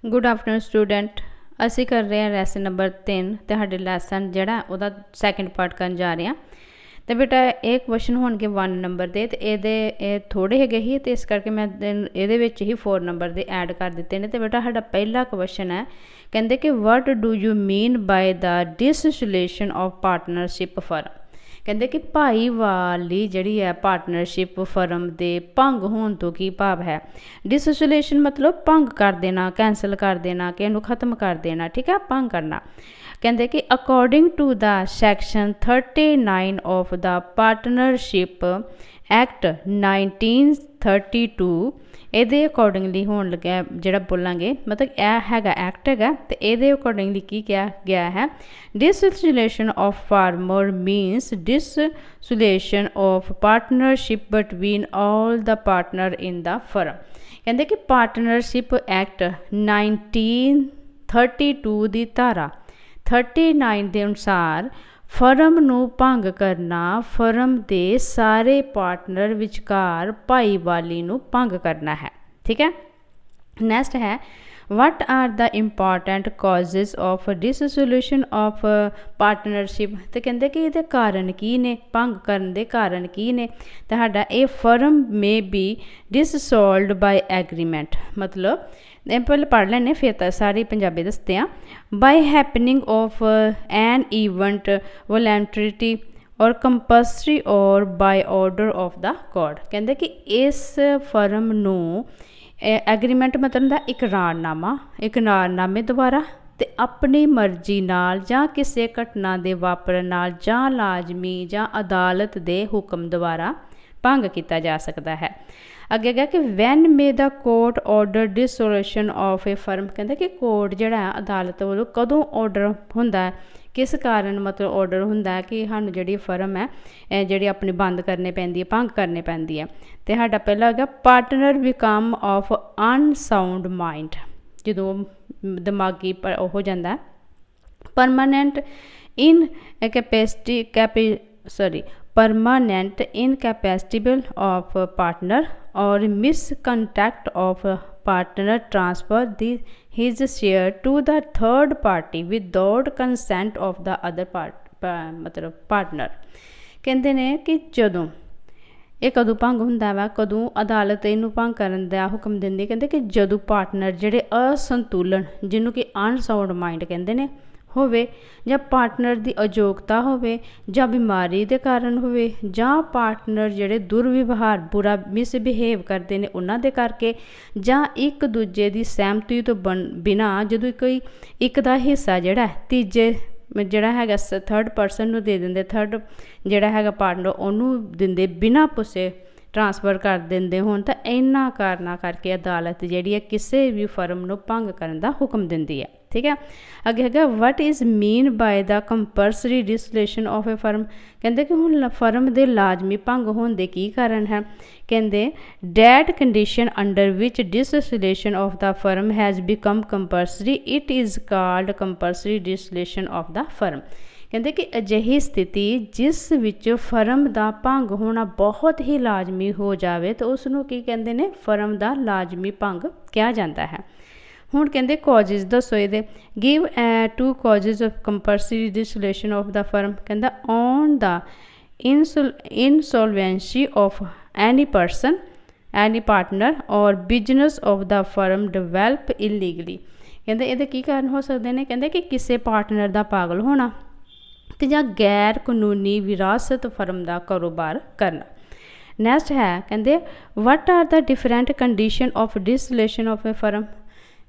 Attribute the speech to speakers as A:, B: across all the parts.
A: Good afternoon student. असी कर रहे हैं लैसन नंबर 3 तो साढ़े लैसन जोड़ा वह सैकेंड पार्ट कर जा रहे हैं। तो बेटा एक क्वेश्चन होंगे 1 नंबर के, तो ये थोड़े है ही, तो इस करके मैं ये ही 4 नंबर के ऐड कर दिते हैं। तो बेटा साਡਾ पहला क्वेश्चन है, कहते कि what do you mean by the dissociation of partnership firm. कहते कि भाईवाली जिहड़ी है पार्टनरशिप फर्म के भंग होने तो की भाव है। डिसोसिएशन मतलब भंग कर देना, कैंसल कर देना, कि इनू खत्म कर देना, ठीक है, भंग करना। कहते कि according to the section 39 of the partnership act 1932 ये अकॉर्डिंगली होने लगे जोड़ा बोलेंगे, मतलब यह हैगा एक्ट है, तो ये अकॉर्डिंगली की किया गया है, dissociation of farmer मीनस dissociation of partnership between all the partner in the firm. कहते कि पार्टनरशिप एक्ट 1932 की धारा 39 के अनुसार फर्म नू भंग करना फर्म के सारे पार्टनर विचकार भाईवाली नू भंग करना है, ठीक है। नैक्सट है, what are the important causes of dissociation of partnership. तो कहते कि ये कारण की ने, भंग करने के कारण की ने। तो साडा ये फर्म में बी डिससॉल्वड बाय एग्रीमेंट, मतलब पहले पढ़ लेने फिर तो सारी पंजाबी दसते हैं। By happening of an event voluntary और कंपलसरी और by order of the court. कहते कि इस फर्म नू एग्रीमेंट मतलब इकरारनामे द्वारा ते अपनी मर्जी नाल जां किसी घटना के वापरन नाल जां लाजमी जां अदालत के हुक्म द्वारा भंग किया जा सकता है। अगे गया कि when may the court order dissolution of a firm. कहते कि कोर्ट जड़ा अदालत वालों कदों ऑर्डर होंदा है, किस कारण मतलब ऑर्डर होंदा है कि सानू जी फर्म है जी अपनी बंद करनी पैंदी है, भंग करनी पैंदी है। तो साडा पहला हो गया partner become of unsound mind, जो दिमागी हो जाता है। Permanent in permanent incapacitable of partner और misconduct of partner transfer the his share to the third party without consent of the other मतलब पार्टनर। कहते हैं कि जदों ये कदों भंग होंदा वा, कदों अदालत इनू भंग करन दा हुक्म दिंदी। कहते कि जदों पार्टनर जिहड़े असंतुलन जिन्हों कि अनसाउंड माइंड कहते हैं होवे, जां पार्टनर की अयोग्यता होवे, जां बीमारी के कारण होवे, जां पार्टनर जिहड़े दुर्व्यवहार बुरा मिसबिहेव करते हैं उन्हां दे करके, जां एक दूजे की सहमति तो बिना जदों कोई एक दा हिस्सा जिहड़ा तीजे जिहड़ा हैगा थर्ड परसन नूं दे दिंदे, थर्ड जिहड़ा हैगा पार्टनर उहनूं दिंदे बिना पुछे ट्रांसफर कर देंदे होण, तां इन्हां कारणा करके अदालत जिहड़ी है किसी भी फर्म नूं भंग करन दा हुक्म दिंदी है, ठीक है। अगे है what is mean by the compulsory dissolution of a firm. कहते कि हुण फर्म के लाजमी भंग होने के की कारण है। कहते that condition under which dissociation of the firm has become compulsory it is called compulsory dissolution of the firm. कहते कि अजिही स्थिति जिस विच फर्म का भंग होना बहुत ही लाजमी हो जाए तो उसनों की कहते हैं फर्म का लाजमी भंग कहा जाता है। हुण कहते कॉजेज दसो ये give 2 causes of compulsory dissolution of the firm. कहता on the insolvency of any person any partner और business of the firm develop illegally. कहते ये की कारण हो सकते हैं। कहते कि किसी पार्टनर का पागल होना तो जां गैर कानूनी विरासत फर्म का कारोबार करना। नैक्सट है, कहते what are the different condition of dissolution of a firm.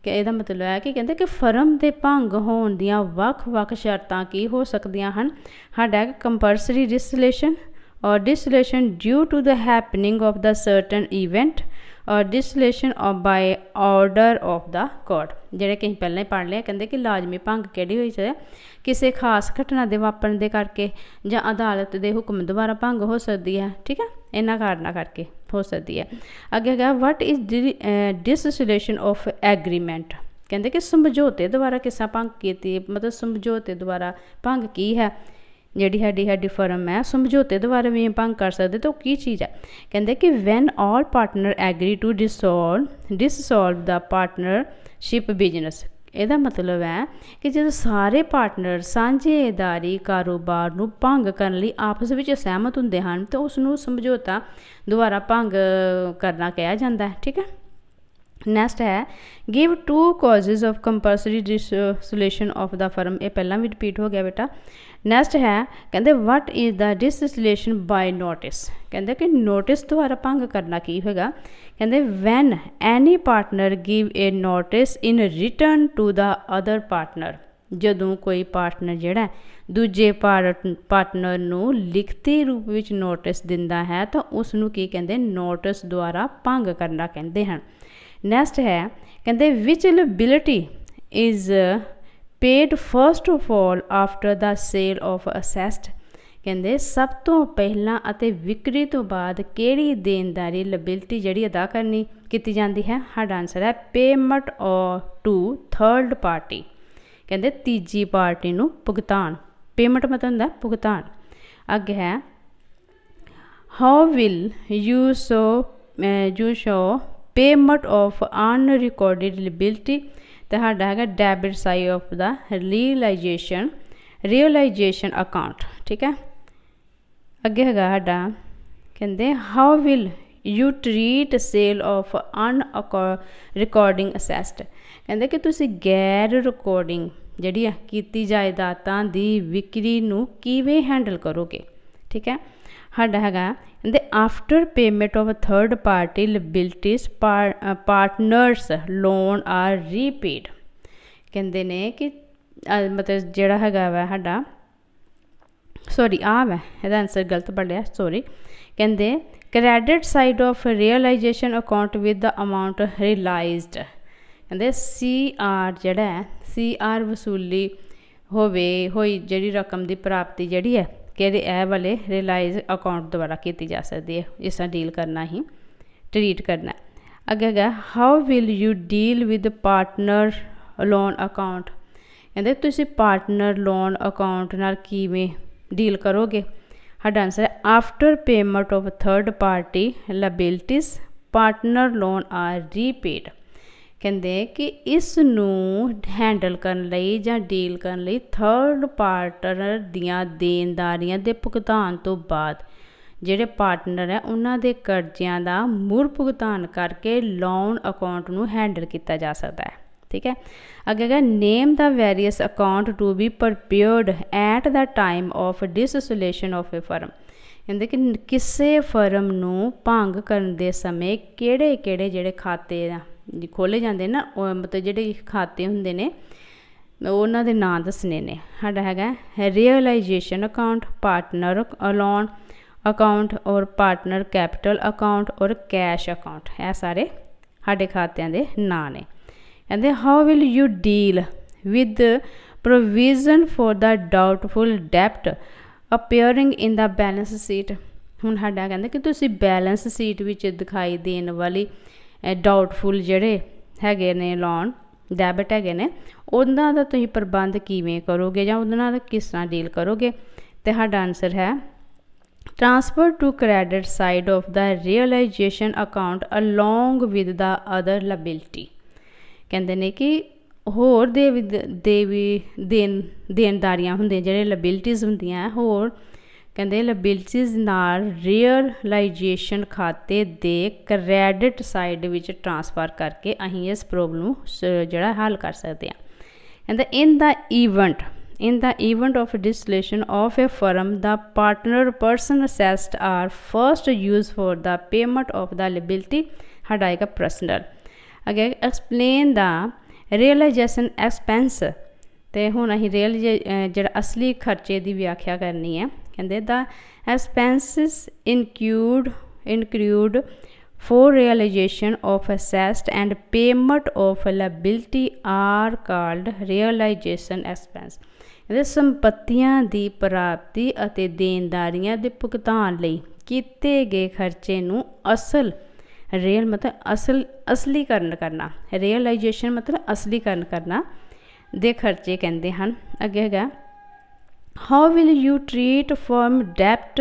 A: कि यदा मतलब है कि कहते कि फर्म के भंग होने दियां वख-वख शर्तां की हो सकदियां हन। साडा कंपलसरी डिसोल्यूशन और dissolution due to the happening of the certain event और dissolution of by order of the court, जिहड़े कि पहले ही पढ़ लिया। कहते कि लाजमी भंग किहड़ी होई सकदी किसी खास घटना के वापरन के करके जां अदालत के हुक्म द्वारा भंग हो सकती है, ठीक है, इन्हां कारणा करके हो सकती है। अगे है what is dissociation of agreement. कहते कि समझौते द्वारा किसा भंग की, मतलब समझौते द्वारा भंग की है जिहड़ी साडी फर्म है समझौते द्वारा भी भंग कर सकते तो की चीज़ है। कहते कि when all partner agree to dissolve the partner partnership business. ਇਹਦਾ ਮਤਲਬ ਹੈ ਕਿ ਜਦੋਂ ਸਾਰੇ ਪਾਰਟਨਰ ਸਾਂਝੇਦਾਰੀ ਕਾਰੋਬਾਰ ਨੂੰ ਭੰਗ ਕਰਨ ਲਈ ਆਪਸ ਵਿੱਚ ਸਹਿਮਤ ਹੁੰਦੇ ਹਨ ਤਾਂ ਉਸ ਨੂੰ ਸਮਝੌਤਾ ਦੁਆਰਾ ਭੰਗ ਕਰਨਾ ਕਿਹਾ ਜਾਂਦਾ ਹੈ। ਠੀਕ ਹੈ। ਨੈਕਸਟ ਹੈ give 2 causes of compulsory dissolution of the firm. ਇਹ ਪਹਿਲਾਂ ਵੀ ਰਿਪੀਟ ਹੋ ਗਿਆ ਬੇਟਾ। ਨੈਕਸਟ ਹੈ ਕਹਿੰਦੇ what is the ਡਿਸੋਲੂਸ਼ਨ by notice. ਕਹਿੰਦੇ ਕਿ ਨੋਟਿਸ ਦੁਆਰਾ ਭੰਗ ਕਰਨਾ ਕੀ ਹੋਏਗਾ। ਕਹਿੰਦੇ when any partner give a notice in return to the other partner. ਜਦੋਂ ਕੋਈ ਪਾਰਟਨਰ ਜਿਹੜਾ ਦੂਜੇ ਪਾਰਟਨਰ ਨੂੰ ਲਿਖਤੀ ਰੂਪ ਵਿੱਚ ਨੋਟਿਸ ਦਿੰਦਾ ਹੈ ਤਾਂ ਉਸ ਨੂੰ ਕੀ ਕਹਿੰਦੇ ਨੋਟਿਸ ਦੁਆਰਾ ਭੰਗ ਕਰਨਾ ਕਹਿੰਦੇ ਹਨ। ਨੈਕਸਟ ਹੈ ਕਹਿੰਦੇ which liability is paid first of all after the sale of asset. ਕਹਿੰਦੇ ਸਭ ਤੋਂ ਪਹਿਲਾਂ ਅਤੇ ਵਿਕਰੀ ਤੋਂ ਬਾਅਦ ਕਿਹੜੀ ਦੇਣਦਾਰੀ ਲਿਬਿਲਿਟੀ ਜਿਹੜੀ ਅਦਾ ਕੀਤੀ ਜਾਂਦੀ ਹੈ। ਸਾਡਾ ਆਨਸਰ ਹੈ ਪੇਮੈਂਟ ਟੂ ਥਰਡ ਪਾਰਟੀ। ਕਹਿੰਦੇ ਤੀਜੀ ਪਾਰਟੀ ਨੂੰ ਭੁਗਤਾਨ। ਪੇਮੈਂਟ ਮਤਲਬ ਹੁੰਦਾ ਭੁਗਤਾਨ। ਅੱਗੇ ਹੈ how will you show payment of unrecorded liability. ਅਤੇ ਸਾਡਾ ਹੈਗਾ debit side of the realisation account. ਠੀਕ ਹੈ। ਅੱਗੇ ਹੈਗਾ ਸਾਡਾ ਕਹਿੰਦੇ how will you treat sale of recording asset. ਕਹਿੰਦੇ ਕਿ ਤੁਸੀਂ ਗੈਰ ਰਿਕਾਰਡਿੰਗ ਜਿਹੜੀ ਆ ਕੀਤੀ ਜਾਇਦਾਦਾਂ ਦੀ ਵਿਕਰੀ ਨੂੰ ਕਿਵੇਂ ਹੈਂਡਲ ਕਰੋਗੇ। ਠੀਕ ਹੈ। ਸਾਡਾ ਹੈਗਾ ਕਹਿੰਦੇ after payment of third party liabilities partners loan are repaid. ਕਹਿੰਦੇ ਨੇ ਕਿ ਮਤਲਬ ਜਿਹੜਾ ਹੈਗਾ ਵਾ ਸਾਡਾ ਵਾ ਇਹਦਾ ਆਨਸਰ ਗਲਤ ਪੜ੍ਹਿਆ ਕਹਿੰਦੇ credit side of realisation account with the amount realised. ਕਹਿੰਦੇ CR ਜਿਹੜਾ ਹੈ CR ਵਸੂਲੀ ਹੋਈ ਜਿਹੜੀ ਰਕਮ ਦੀ ਪ੍ਰਾਪਤੀ ਜਿਹੜੀ ਹੈ ਕਿਹੜੇ ਇਹ ਵਾਲੇ ਰਿਲਾਈਜ਼ ਅਕਾਊਂਟ ਦੁਆਰਾ ਕੀਤੀ ਜਾ ਸਕਦੀ ਹੈ। ਇਸ ਤਰ੍ਹਾਂ ਡੀਲ ਕਰਨਾ ਹੀ ਟਰੀਟ ਕਰਨਾ। ਅੱਗੇ ਹੈਗਾ how will you deal with partner loan account. ਕਹਿੰਦੇ ਤੁਸੀਂ ਪਾਰਟਨਰ ਲੋਨ ਅਕਾਊਂਟ ਨਾਲ ਕਿਵੇਂ ਡੀਲ ਕਰੋਗੇ। ਸਾਡਾ ਆਨਸਰ ਹੈ after payment of third party liabilities partner loan are repaid. ਕਹਿੰਦੇ ਕਿ ਇਸ ਨੂੰ ਹੈਂਡਲ ਕਰਨ ਲਈ ਜਾਂ ਡੀਲ ਕਰਨ ਲਈ ਥਰਡ ਪਾਰਟਨਰ ਦੀਆਂ ਦੇਣਦਾਰੀਆਂ ਦੇ ਭੁਗਤਾਨ ਤੋਂ ਬਾਅਦ ਜਿਹੜੇ ਪਾਰਟਨਰ ਹੈ ਉਹਨਾਂ ਦੇ ਕਰਜ਼ਿਆਂ ਦਾ ਮੁੜ ਭੁਗਤਾਨ ਕਰਕੇ ਲੋਨ ਅਕਾਊਂਟ ਨੂੰ ਹੈਂਡਲ ਕੀਤਾ ਜਾ ਸਕਦਾ ਹੈ। ਠੀਕ ਹੈ। ਅੱਗੇ ਹੈਗਾ name the various account to be prepared at the time of dissolution of a firm. ਕਹਿੰਦੇ ਕਿ ਕਿਸੇ ਫਰਮ ਨੂੰ ਭੰਗ ਕਰਨ ਦੇ ਸਮੇਂ ਕਿਹੜੇ ਜਿਹੜੇ ਖਾਤੇ ਖੋਲ੍ਹੇ ਜਾਂਦੇ ਨਾ ਮਤਲਬ ਜਿਹੜੇ ਖਾਤੇ ਹੁੰਦੇ ਨੇ ਉਹਨਾਂ ਦੇ ਨਾਂ ਦੱਸਣੇ ਨੇ। ਸਾਡਾ ਹੈਗਾ realisation account partner loan account ਔਰ ਪਾਰਟਨਰ ਕੈਪੀਟਲ ਅਕਾਊਂਟ ਔਰ ਕੈਸ਼ ਅਕਾਊਂਟ। ਇਹ ਸਾਰੇ ਸਾਡੇ ਖਾਤਿਆਂ ਦੇ ਨਾਂ ਨੇ। ਕਹਿੰਦੇ how will you deal with provision for the doubtful ਡੈਪਟ appearing in the balance sheet. ਹੁਣ ਸਾਡਾ ਕਹਿੰਦੇ ਕਿ ਤੁਸੀਂ ਬੈਲੈਂਸ ਸ਼ੀਟ ਵਿੱਚ ਦਿਖਾਈ ਦੇਣ ਵਾਲੀ ਡਾਊਟਫੁਲ ਜਿਹੜੇ ਹੈਗੇ ਨੇ ਲੋਨ ਡੈਬਿਟ ਹੈਗੇ ਨੇ ਉਹਨਾਂ ਦਾ ਤੁਸੀਂ ਪ੍ਰਬੰਧ ਕਿਵੇਂ ਕਰੋਗੇ ਜਾਂ ਉਹਨਾਂ ਨਾਲ ਕਿਸ ਤਰ੍ਹਾਂ ਡੀਲ ਕਰੋਗੇ। ਅਤੇ ਸਾਡਾ ਆਨਸਰ ਹੈ transfer to credit side of the realisation account along with the other liability. ਕਹਿੰਦੇ ਨੇ ਕਿ ਹੋਰ ਦੇਣਦਾਰੀਆਂ ਹੁੰਦੀਆਂ ਜਿਹੜੇ ਲਾਇਬਿਲਿਟੀਜ਼ ਹੁੰਦੀਆਂ ਹੋਰ ਕਹਿੰਦੇ ਲਾਇਬਿਲਿਟੀਜ਼ ਨਾਲ ਰੀਅਲਾਈਜੇਸ਼ਨ ਖਾਤੇ ਦੇ ਕ੍ਰੈਡਿਟ ਸਾਈਡ ਵਿੱਚ ਟ੍ਰਾਂਸਫਰ ਕਰਕੇ ਅਸੀਂ ਇਸ ਪ੍ਰੋਬਲਮ ਨੂੰ ਜਿਹੜਾ ਹੱਲ ਕਰ ਸਕਦੇ ਹਾਂ। ਕਹਿੰਦੇ ਇਨ ਦਾ event of dissolution of a firm the partner person assessed are first used for the payment of the liability ਸਾਡਾ ਆਏਗਾ personal। ਅੱਗੇ explain the realization expense। ਅਤੇ ਹੁਣ ਅਸੀਂ ਜਿਹੜਾ ਅਸਲੀ ਖਰਚੇ ਦੀ ਵਿਆਖਿਆ ਕਰਨੀ ਹੈ। ਕਹਿੰਦੇ the expenses include for realization of assessed and payment of liability are called realization expense। ਇਹਦੇ ਸੰਪत्तियां ਦੀ ਪ੍ਰਾਪਤੀ ਅਤੇ ਦੇਣਦਾਰੀਆਂ ਦੇ ਭੁਗਤਾਨ ਲਈ ਕੀਤੇ ਗਏ ਖਰਚੇ ਨੂੰ ਮਤਲਬ ਅਸਲੀਕਰਨ ਕਰਨਾ ਰੀਅਲਾਈਜੇਸ਼ਨ ਮਤਲਬ ਅਸਲੀਕਰਨ ਕਰਨਾ ਦੇ ਖਰਚੇ ਕਹਿੰਦੇ ਹਨ। ਅੱਗੇ ਹੈਗਾ how will you treat firm ਡੈਪਟ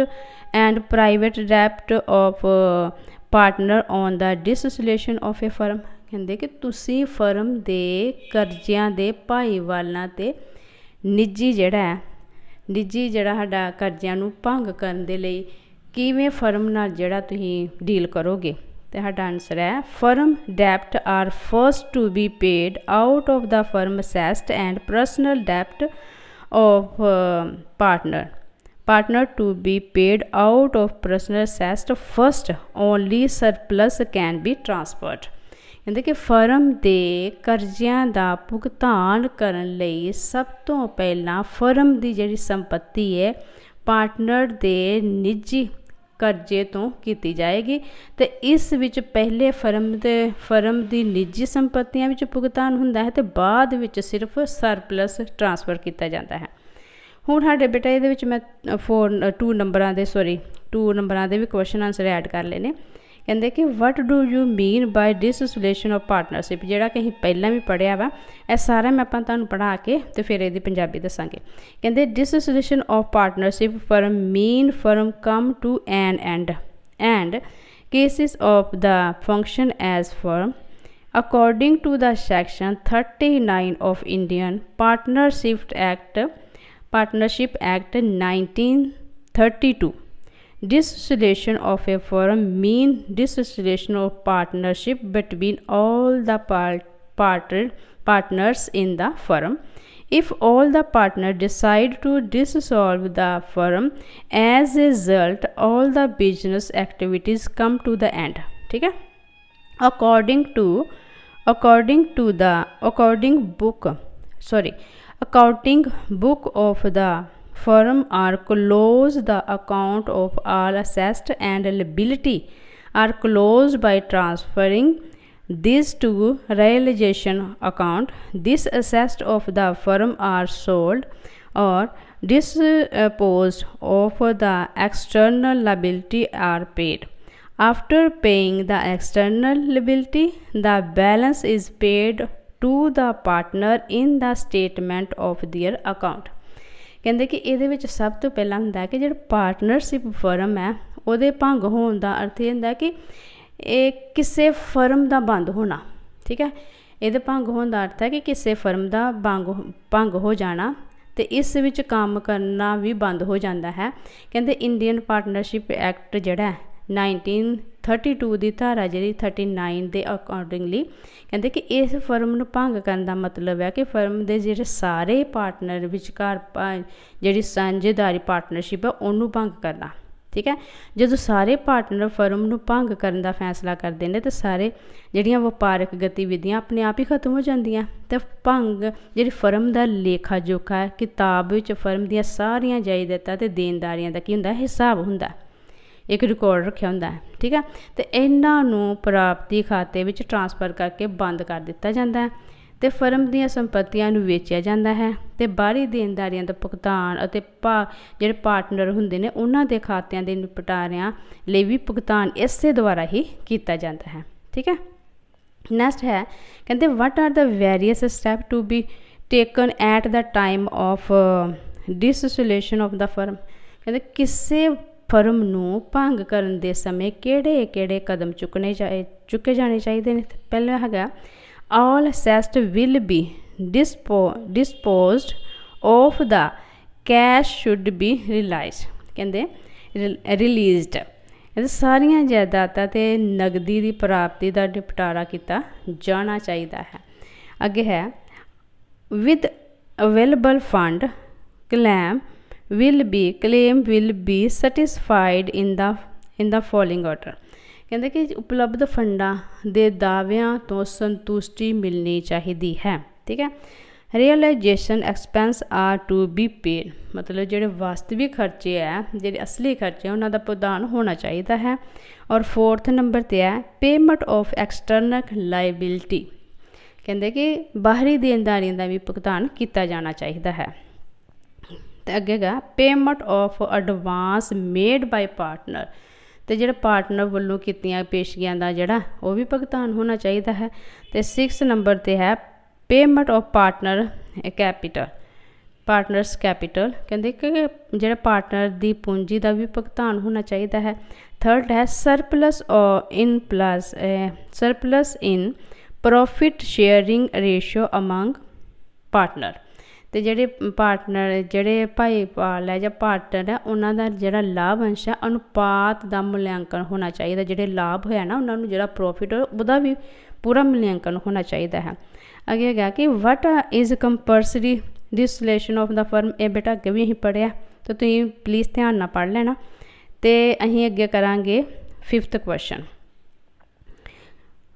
A: and private ਡੈਪਟ of partner on the ਡਿਸੋਸੀਏਸ਼ਨ of a firm. ਕਹਿੰਦੇ ਕਿ ਤੁਸੀਂ ਫਰਮ ਦੇ ਕਰਜ਼ਿਆਂ ਦੇ ਭਾਈਵਾਲਾਂ ਤੇ ਨਿੱਜੀ ਜਿਹੜਾ ਸਾਡਾ ਕਰਜ਼ਿਆਂ ਨੂੰ ਭੰਗ ਕਰਨ ਦੇ ਲਈ ਕਿਵੇਂ ਫਰਮ ਨਾਲ ਜਿਹੜਾ ਤੁਸੀਂ ਡੀਲ ਕਰੋਗੇ। ਤੇ ਸਾਡਾ ਆਨਸਰ ਹੈ firm ਡੈਪਟ R first to be paid out of the firm ਅਸੈਸਟ and personal ਡੈਪਟ of partner to be paid out of personal assets first, only surplus can be transferred। ਕਹਿੰਦੇ ਕਿ ਫਰਮ ਦੇ ਕਰਜ਼ਿਆਂ ਦਾ ਭੁਗਤਾਨ ਕਰਨ ਲਈ ਸਭ ਤੋਂ ਪਹਿਲਾਂ ਫਰਮ ਦੀ ਜਿਹੜੀ ਸੰਪत्ति ਹੈ ਪਾਰਟਨਰ ਦੇ ਨਿੱਜੀ ਕਰਜ਼ੇ ਤੋਂ ਕੀਤੀ ਜਾਏਗੀ ਤੇ ਇਸ ਵਿੱਚ ਪਹਿਲੇ ਫਰਮ ਦੀ ਨਿੱਜੀ ਸੰਪत्तियां ਵਿੱਚ ਭੁਗਤਾਨ ਹੁੰਦਾ ਹੈ ਤੇ ਬਾਅਦ ਵਿੱਚ ਸਿਰਫ ਸਰਪਲਸ ਟ੍ਰਾਂਸਫਰ ਕੀਤਾ ਜਾਂਦਾ ਹੈ। ਹੁਣ ਸਾਡੇ ਬੇਟਾ ਇਹਦੇ ਵਿੱਚ ਮੈਂ 2 ਨੰਬਰਾਂ ਦੇ ਵੀ ਕੁਐਸਚਨ ਆਨਸਰ ਐਡ ਕਰ ਲਏ ਨੇ। ਕਹਿੰਦੇ ਕਿ what do you mean by dissociation of partnership, ਜਿਹੜਾ ਕਿ ਅਸੀਂ ਪਹਿਲਾਂ ਵੀ ਪੜ੍ਹਿਆ ਵਾ, ਇਹ ਸਾਰਾ ਮੈਂ ਆਪਾਂ ਤੁਹਾਨੂੰ ਪੜ੍ਹਾ ਕੇ ਤੇ ਫਿਰ ਇਹਦੀ ਪੰਜਾਬੀ ਦੱਸਾਂਗੇ। ਕਹਿੰਦੇ dissociation of partnership firm mean firm come to an end cases of the function as firm according to the section 39 of Indian Partnership Act 1932। Dissolution of a firm mean dissolution of partnership between all the partners in the firm। If all the partners decide to dissolve the firm, as a result all the business activities come to the end। ठीक है। According to the accounting book of the firm are close the account of all assets and liability are closed by transferring these to realization account। These assets of the firm are sold or disposed of, the external liability are paid। After paying the external liability, the balance is paid to the partner in the statement of their account। ਕਹਿੰਦੇ ਕਿ ਇਹਦੇ ਵਿੱਚ ਸਭ ਤੋਂ ਪਹਿਲਾਂ ਹੁੰਦਾ ਕਿ ਜਿਹੜਾ ਪਾਰਟਨਰਸ਼ਿਪ ਫਰਮ ਹੈ ਉਹਦੇ ਭੰਗ ਹੋਣ ਦਾ ਅਰਥ ਇਹ ਹੁੰਦਾ ਕਿ ਇਹ ਕਿਸੇ ਫਰਮ ਦਾ ਬੰਦ ਹੋਣਾ। ਠੀਕ ਹੈ। ਇਹਦੇ ਭੰਗ ਹੋਣ ਦਾ ਅਰਥ ਹੈ ਕਿ ਕਿਸੇ ਫਰਮ ਦਾ ਭੰਗ ਹੋ ਜਾਣਾ ਤੇ ਇਸ ਵਿੱਚ ਕੰਮ ਕਰਨਾ ਵੀ ਬੰਦ ਹੋ ਜਾਂਦਾ ਹੈ। ਕਹਿੰਦੇ ਇੰਡੀਅਨ ਪਾਰਟਨਰਸ਼ਿਪ ਐਕਟ ਜਿਹੜਾ 1932 ਦੀ ਧਾਰਾ ਜਿਹੜੀ 39 ਦੇ ਅਕੋਰਡਿੰਗਲੀ ਕਹਿੰਦੇ ਕਿ ਇਸ ਫਰਮ ਨੂੰ ਭੰਗ ਕਰਨ ਦਾ ਮਤਲਬ ਹੈ ਕਿ ਫਰਮ ਦੇ ਜਿਹੜੇ ਸਾਰੇ ਪਾਰਟਨਰ ਵਿਚਕਾਰ ਜਿਹੜੀ ਸਾਂਝੇਦਾਰੀ ਪਾਰਟਨਰਸ਼ਿਪ ਹੈ ਉਹਨੂੰ ਭੰਗ ਕਰਨਾ। ਠੀਕ ਹੈ। ਜਦੋਂ ਸਾਰੇ ਪਾਰਟਨਰ ਫਰਮ ਨੂੰ ਭੰਗ ਕਰਨ ਦਾ ਫੈਸਲਾ ਕਰਦੇ ਨੇ ਤੇ ਸਾਰੇ ਜਿਹੜੀਆਂ ਵਪਾਰਕ ਗਤੀਵਿਧੀਆਂ ਆਪਣੇ ਆਪ ਹੀ ਖਤਮ ਹੋ ਜਾਂਦੀਆਂ ਤੇ ਭੰਗ ਜਿਹੜੀ ਫਰਮ ਦਾ ਲੇਖਾ ਜੋਖਾ ਕਿਤਾਬ ਵਿੱਚ ਫਰਮ ਦੀਆਂ ਸਾਰੀਆਂ ਜਾਇਦਾਦਾਂ ਤੇ ਦੇਣਦਾਰੀਆਂ ਦਾ ਕੀ ਹੁੰਦਾ ਹਿਸਾਬ ਹੁੰਦਾ, ਇੱਕ ਰਿਕਾਰਡ ਰੱਖਿਆ ਹੁੰਦਾ ਹੈ। ਠੀਕ ਹੈ। ਤੇ ਇਹਨਾਂ ਨੂੰ ਪ੍ਰਾਪਤੀ ਖਾਤੇ ਵਿੱਚ ਟ੍ਰਾਂਸਫਰ ਕਰਕੇ ਬੰਦ ਕਰ ਦਿੱਤਾ ਜਾਂਦਾ ਹੈ ਤੇ ਫਰਮ ਦੀਆਂ ਸੰਪੱਤੀਆਂ ਨੂੰ ਵੇਚਿਆ ਜਾਂਦਾ ਹੈ ਤੇ ਬਾਹਰੀ ਦੇਣਦਾਰੀਆਂ ਦਾ ਭੁਗਤਾਨ ਅਤੇ ਜਿਹੜੇ ਪਾਰਟਨਰ ਹੁੰਦੇ ਨੇ ਉਹਨਾਂ ਦੇ ਖਾਤਿਆਂ ਦੇ ਨਿਪਟਾਰਿਆਂ ਲਈ ਵੀ ਭੁਗਤਾਨ ਇਸੇ ਦੁਆਰਾ ਹੀ ਕੀਤਾ ਜਾਂਦਾ ਹੈ। ਠੀਕ ਹੈ। ਨੈਕਸਟ ਹੈ ਕਹਿੰਦੇ what are the various step to be taken at the time of dissociation of the firm. ਕਹਿੰਦੇ ਕਿਸੇ ਫਰਮ ਨੂੰ ਭੰਗ ਕਰਨ ਦੇ ਸਮੇਂ ਕਿਹੜੇ ਕਦਮ ਚੁੱਕੇ ਜਾਣੇ ਚਾਹੀਦੇ ਨੇ। ਪਹਿਲਾ ਹੈਗਾ all assets will be disposed of, the cash should be released। ਕਹਿੰਦੇ released ਇਹ ਸਾਰੀਆਂ ਜਾਇਦਾਦਾਂ ਤੇ ਨਗਦੀ ਦੀ ਪ੍ਰਾਪਤੀ ਦਾ ਨਿਪਟਾਰਾ ਕੀਤਾ ਜਾਣਾ ਚਾਹੀਦਾ ਹੈ। ਅੱਗੇ ਹੈ with available fund claim will be satisfied in the following order। ਕਹਿੰਦੇ ਕਿ ਉਪਲਬਧ ਫੰਡਾਂ ਦੇ ਦਾਅਵਿਆਂ ਤੋਂ ਸੰਤੁਸ਼ਟੀ ਮਿਲਣੀ ਚਾਹੀਦੀ ਹੈ। ਠੀਕ ਹੈ। Realization expense are to be paid, ਮਤਲਬ ਜਿਹੜੇ ਵਾਸਤਵਿਕ ਖਰਚੇ ਹੈ ਜਿਹੜੇ ਅਸਲੀ ਖਰਚੇ ਉਹਨਾਂ ਦਾ ਭੁਗਤਾਨ ਹੋਣਾ ਚਾਹੀਦਾ ਹੈ। ਔਰ 4th ਨੰਬਰ 'ਤੇ ਹੈ ਪੇਮੈਂਟ ਆਫ ਐਕਸਟਰਨਲ ਲਾਇਬਿਲਿਟੀ। ਕਹਿੰਦੇ ਕਿ ਬਾਹਰੀ ਦੇਣਦਾਰੀਆਂ ਦਾ ਵੀ ਭੁਗਤਾਨ ਕੀਤਾ ਜਾਣਾ ਚਾਹੀਦਾ ਹੈ। ਅਤੇ ਅੱਗੇ ਹੈਗਾ payment of advance made by partner, ਅਤੇ ਜਿਹੜਾ ਪਾਰਟਨਰ ਵੱਲੋਂ ਕੀਤੀਆਂ ਪੇਸ਼ਗੀਆਂ ਦਾ ਜਿਹੜਾ ਉਹ ਵੀ ਭੁਗਤਾਨ ਹੋਣਾ ਚਾਹੀਦਾ ਹੈ। ਅਤੇ 6 ਨੰਬਰ 'ਤੇ ਹੈ ਪੇਮੈਂਟ ਆਫ ਪਾਰਟਨਰਸ ਕੈਪੀਟਲ। ਕਹਿੰਦੇ ਕਿ ਜਿਹੜਾ ਪਾਰਟਨਰ ਦੀ ਪੂੰਜੀ ਦਾ ਵੀ ਭੁਗਤਾਨ ਹੋਣਾ ਚਾਹੀਦਾ ਹੈ। 3rd ਹੈ surplus in profit sharing ratio among partner. ਤੇ ਜਿਹੜੇ ਪਾਰਟਨਰ ਜਿਹੜੇ ਭਾਈਵਾਲ ਹੈ ਜਾਂ ਪਾਰਟਨਰ ਹੈ ਉਹਨਾਂ ਦਾ ਜਿਹੜਾ ਲਾਭ ਅੰਸ਼ ਹੈ ਅਨੁਪਾਤ ਦਾ ਮੁਲਾਂਕਣ ਹੋਣਾ ਚਾਹੀਦਾ। ਜਿਹੜੇ ਲਾਭ ਹੋਇਆ ਨਾ ਉਹਨਾਂ ਨੂੰ ਜਿਹੜਾ ਪ੍ਰੋਫਿਟ ਉਹਦਾ ਵੀ ਪੂਰਾ ਮੁਲਾਂਕਣ ਹੋਣਾ ਚਾਹੀਦਾ ਹੈ। ਅੱਗੇ ਹੈਗਾ ਕਿ what is compulsory distillation of the firm. ਇਹ ਬੇਟਾ ਅੱਗੇ ਵੀ ਅਸੀਂ ਪੜ੍ਹਿਆ ਤਾਂ ਤੁਸੀਂ ਪਲੀਜ਼ ਧਿਆਨ ਨਾਲ ਪੜ੍ਹ ਲੈਣਾ। ਤੇ ਅਸੀਂ ਅੱਗੇ ਕਰਾਂਗੇ 5th question,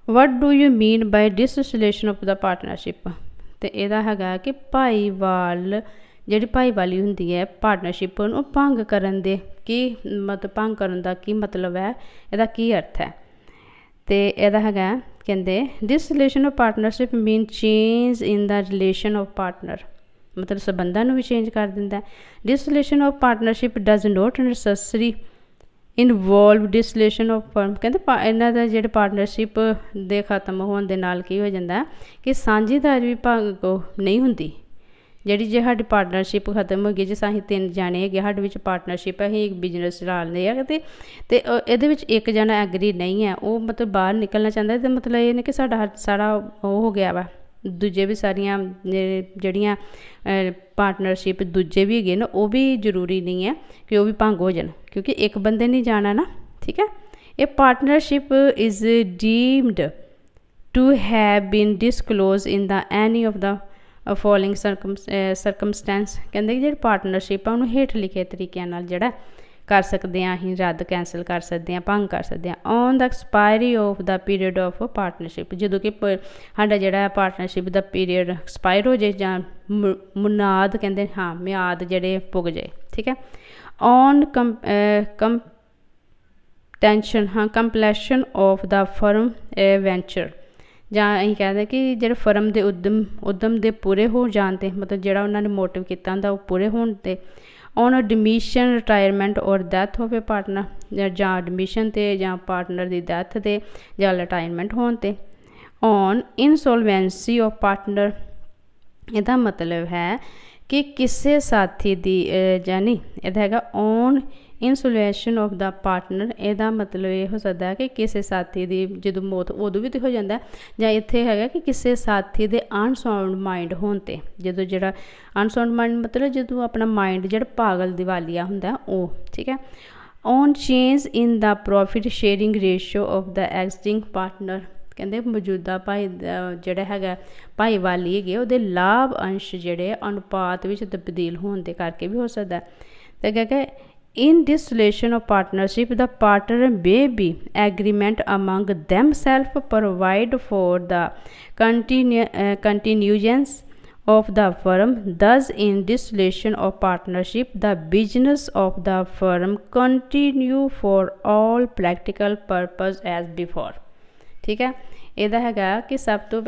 A: what do you mean by distillation of the partnership. ਤੇ ਇਹਦਾ ਹੈਗਾ ਕਿ ਭਾਈਵਾਲ ਜਿਹੜੀ ਭਾਈਵਾਲੀ ਹੁੰਦੀ ਹੈ ਪਾਰਟਨਰਸ਼ਿਪ ਨੂੰ ਭੰਗ ਕਰਨ ਦੇ ਕੀ ਮਤਲਬ ਭੰਗ ਕਰਨ ਦਾ ਕੀ ਮਤਲਬ ਹੈ, ਇਹਦਾ ਕੀ ਅਰਥ ਹੈ। ਤੇ ਇਹਦਾ ਹੈਗਾ ਕਹਿੰਦੇ distillation of partnership mean change in the relation of partner, ਮਤਲਬ ਸੰਬੰਧਾਂ ਨੂੰ ਵੀ ਚੇਂਜ ਕਰ ਦਿੰਦਾ। Distillation of partnership does not necessary involve distillation of firm. ਕਹਿੰਦੇ ਇਹਨਾਂ ਦਾ ਜਿਹੜੇ ਪਾਰਟਨਰਸ਼ਿਪ ਦੇ ਖਤਮ ਹੋਣ ਦੇ ਨਾਲ ਕੀ ਹੋ ਜਾਂਦਾ ਕਿ ਸਾਂਝੇਦਾਰੀ ਵਿਭਾਗ ਨਹੀਂ ਹੁੰਦੀ। ਜਿਹੜੀ ਜੇ ਸਾਡੀ ਪਾਰਟਨਰਸ਼ਿਪ ਖਤਮ ਹੋ ਗਈ, ਜਿਸ ਅਸੀਂ 3 ਜਾਣੇ ਹੈਗੇ ਸਾਡੇ ਵਿੱਚ ਪਾਰਟਨਰਸ਼ਿਪ ਹੈ, ਅਸੀਂ ਇੱਕ ਬਿਜ਼ਨਸ ਚਲਾਉਂਦੇ ਆ ਤੇ ਇਹਦੇ ਵਿੱਚ ਇੱਕ ਜਣਾ ਐਗਰੀ ਨਹੀਂ ਹੈ, ਉਹ ਮਤਲਬ ਬਾਹਰ ਨਿਕਲਣਾ ਚਾਹੁੰਦਾ, ਤੇ ਮਤਲਬ ਇਹ ਨਹੀਂ ਕਿ ਸਾਰਾ ਉਹ ਹੋ ਗਿਆ ਵਾ। ਦੂਜੇ ਵੀ ਸਾਰੀਆਂ ਜਿਹੜੀਆਂ ਪਾਰਟਨਰਸ਼ਿਪ ਦੂਜੇ ਵੀ ਹੈਗੇ ਨਾ ਉਹ ਵੀ ਜ਼ਰੂਰੀ ਨਹੀਂ ਹੈ ਕਿ ਉਹ ਵੀ ਭੰਗ ਹੋ ਜਾਣ, ਕਿਉਂਕਿ ਇੱਕ ਬੰਦੇ ਨਹੀਂ ਜਾਣਾ ਨਾ। ਠੀਕ ਹੈ। ਇਹ partnership is deemed to have been disclose in the any of the following circumstances. ਕਹਿੰਦੇ ਕਿ ਜਿਹੜੀ ਪਾਰਟਨਰਸ਼ਿਪ ਆ ਉਹਨੂੰ ਹੇਠ ਲਿਖੇ ਤਰੀਕਿਆਂ ਨਾਲ ਜਿਹੜਾ ਕਰ ਸਕਦੇ ਹਾਂ, ਅਸੀਂ ਰੱਦ ਕੈਂਸਲ ਕਰ ਸਕਦੇ ਹਾਂ, ਭੰਗ ਕਰ ਸਕਦੇ ਹਾਂ। On the expiry of the period of partnership, ਜਦੋਂ ਕਿ ਸਾਡਾ ਜਿਹੜਾ ਪਾਰਟਨਰਸ਼ਿਪ ਦਾ ਪੀਰੀਅਡ ਐਕਸਪਾਇਰ ਹੋ ਜਾਏ ਜਾਂ ਮੁਨਾਦ ਕਹਿੰਦੇ ਹਾਂ ਮਿਆਦ ਜਿਹੜੇ ਪੁੱਗ ਜਾਏ। ਠੀਕ ਹੈ। On completion of the firm venture, ਜਾਂ ਅਸੀਂ ਕਹਿੰਦੇ ਕਿ ਜਿਹੜੇ ਫਰਮ ਦੇ ਉਦਮ ਦੇ ਪੂਰੇ ਹੋ ਜਾਣ 'ਤੇ, ਮਤਲਬ ਜਿਹੜਾ ਉਹਨਾਂ ਨੇ ਮੋਟਿਵ ਕੀਤਾ ਹੁੰਦਾ ਉਹ ਪੂਰੇ ਹੋਣ 'ਤੇ। ਔਨ ਐਡਮਿਸ਼ਨ ਰਿਟਾਇਰਮੈਂਟ ਔਰ ਡੈਥ ਹੋਵੇ ਪਾਰਟਨਰ, ਜਾਂ ਐਡਮਿਸ਼ਨ 'ਤੇ ਜਾਂ ਪਾਰਟਨਰ ਦੀ ਡੈਥ 'ਤੇ ਜਾਂ ਰਿਟਾਇਰਮੈਂਟ ਹੋਣ 'ਤੇ। ਔਨ ਇਨਸੋਲਵੈਂਸੀ ਆਫ ਪਾਰਟਨਰ, ਇਹਦਾ ਮਤਲਬ ਹੈ ਕਿ ਕਿਸੇ ਸਾਥੀ ਦੀ ਜਾਨੀ ਇਹਦਾ ਹੈਗਾ ਔਨ ਇਨਸੋਲੇਸ਼ਨ ਆਫ ਦਾ ਪਾਰਟਨਰ, ਇਹਦਾ ਮਤਲਬ ਇਹ ਹੋ ਸਕਦਾ ਹੈ ਕਿ ਕਿਸੇ ਸਾਥੀ ਦੀ ਜਦੋਂ ਮੌਤ ਉਦੋਂ ਵੀ ਤਾਂ ਹੋ ਜਾਂਦਾ, ਜਾਂ ਇੱਥੇ ਹੈਗਾ ਕਿ ਕਿਸੇ ਸਾਥੀ ਦੇ ਅਨਸਾਊਂਡ ਮਾਈਂਡ ਹੋਣ 'ਤੇ। ਜਦੋਂ ਜਿਹੜਾ ਅਨਸਾਊਂਡ ਮਾਈਂਡ ਮਤਲਬ ਜਦੋਂ ਆਪਣਾ ਮਾਈਂਡ ਜਿਹੜਾ ਪਾਗਲ ਦਿਵਾਲੀਆ ਹੁੰਦਾ ਉਹ। ਠੀਕ ਹੈ। On change in the profit sharing ratio of the existing partner, ਕਹਿੰਦੇ ਮੌਜੂਦਾ ਜਿਹੜਾ ਹੈਗਾ ਭਾਈਵਾਲੀ ਹੈਗੇ ਉਹਦੇ ਲਾਭ ਅੰਸ਼ ਜਿਹੜੇ ਅਨੁਪਾਤ ਵਿੱਚ ਤਬਦੀਲ ਹੋਣ ਦੇ ਕਰਕੇ ਵੀ ਹੋ ਸਕਦਾ। ਤੇ ਕਹਿੰਦੇ in dissolution of partnership the partner may be agreement among themselves provide for the continuance of the firm. Thus in dissolution of partnership the business of the firm continue for all practical purpose as before. ठीक है। ਇਹਦਾ ਹੈਗਾ ਕਿ ਸਭ ਤੋਂ